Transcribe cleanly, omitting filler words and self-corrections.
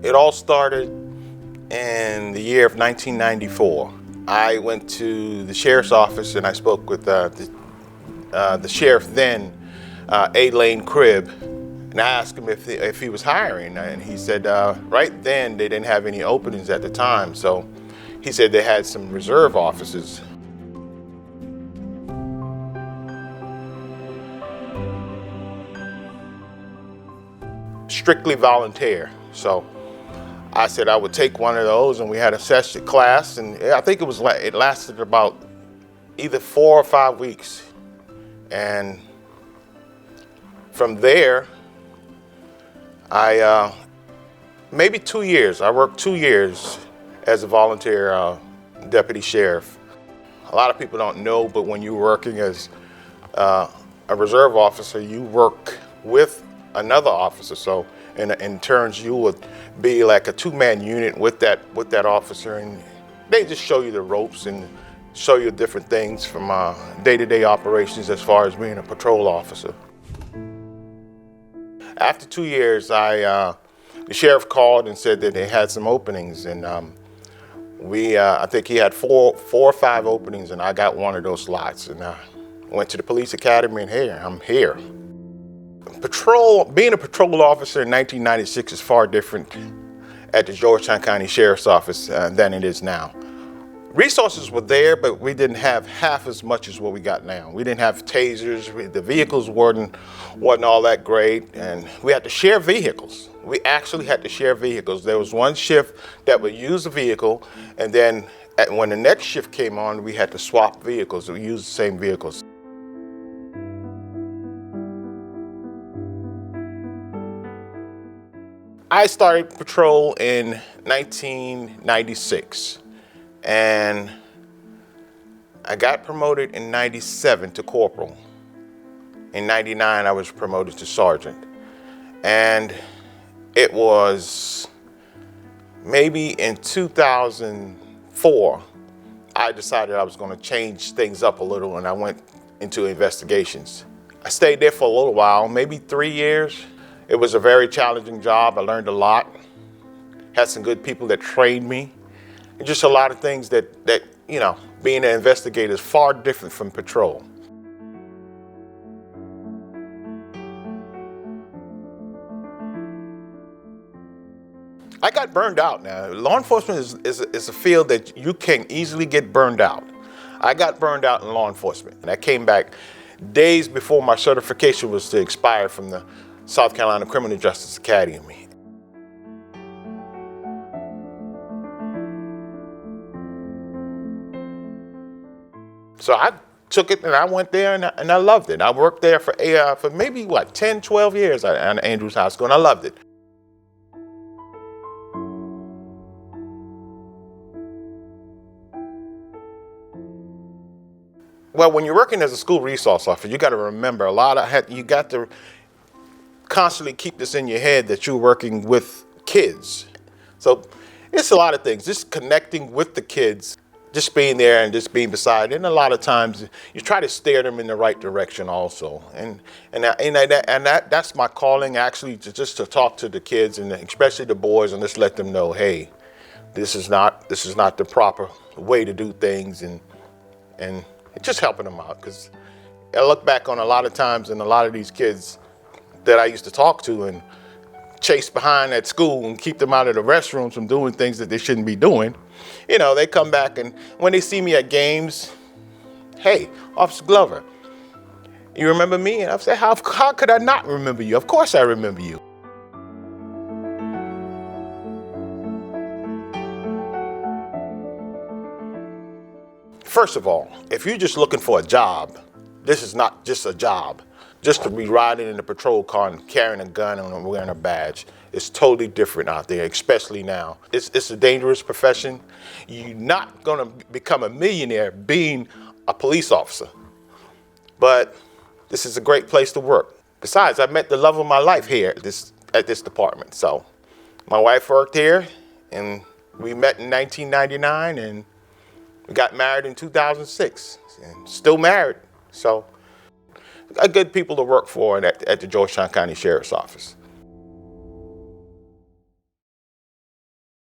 It all started in the year of 1994. I went to the sheriff's office and I spoke with the sheriff then, A. Lane Cribb, and I asked him if he was hiring, and he said right then they didn't have any openings at the time, so he said they had some reserve officers. Strictly volunteer, so I said I would take one of those, and we had a session class, and I think it lasted about either 4 or 5 weeks, and from there I maybe 2 years. I worked 2 years as a volunteer deputy sheriff. A lot of people don't know, but when you're working as a reserve officer, you work with another officer. So in turns, you would be like a two-man unit with that officer, and they just show you the ropes and show you different things from day-to-day operations as far as being a patrol officer. After 2 years, the sheriff called and said that they had some openings, and I think he had four or five openings, and I got one of those slots, and I went to the police academy, and hey, I'm here. Being a patrol officer in 1996 is far different at the Georgetown County Sheriff's Office than it is now. Resources were there, but we didn't have half as much as what we got now. We didn't have tasers, the vehicles wasn't all that great, and we had to share vehicles. We actually had to share vehicles. There was one shift that would use a vehicle, and then when the next shift came on, we had to swap vehicles. We used the same vehicles. I started patrol in 1996, and I got promoted in 97 to corporal. In 99, I was promoted to sergeant. And it was maybe in 2004, I decided I was going to change things up a little, and I went into investigations. I stayed there for a little while, maybe 3 years. It was a very challenging job. I learned a lot. Had some good people that trained me. And just a lot of things that being an investigator is far different from patrol. I got burned out now. Law enforcement is a field that you can easily get burned out. I got burned out in law enforcement, and I came back days before my certification was to expire from the South Carolina Criminal Justice Academy. So I took it and I went there and I loved it. I worked there for maybe 10, 12 years at Andrews High School, and I loved it. Well, when you're working as a school resource officer, you got to remember you got to constantly keep this in your head that you're working with kids. So it's a lot of things, just connecting with the kids, just being there and just being beside. And a lot of times you try to steer them in the right direction also. And that's my calling, actually, just to talk to the kids, and especially the boys, and just let them know, hey, this is not the proper way to do things, and just helping them out. Because I look back on a lot of times, and a lot of these kids that I used to talk to and chase behind at school and keep them out of the restrooms from doing things that they shouldn't be doing, they come back, and when they see me at games, hey, Officer Glover, you remember me? And I've said, how could I not remember you? Of course I remember you. First of all, if you're just looking for a job, this is not just a job. Just to be riding in a patrol car and carrying a gun and wearing a badge, it's totally different out there, especially now. It's a dangerous profession. You're not going to become a millionaire being a police officer, but this is a great place to work. Besides, I met the love of my life here at this department. So my wife worked here, and we met in 1999, and we got married in 2006, and still married. So good people to work for at the Georgetown County Sheriff's Office.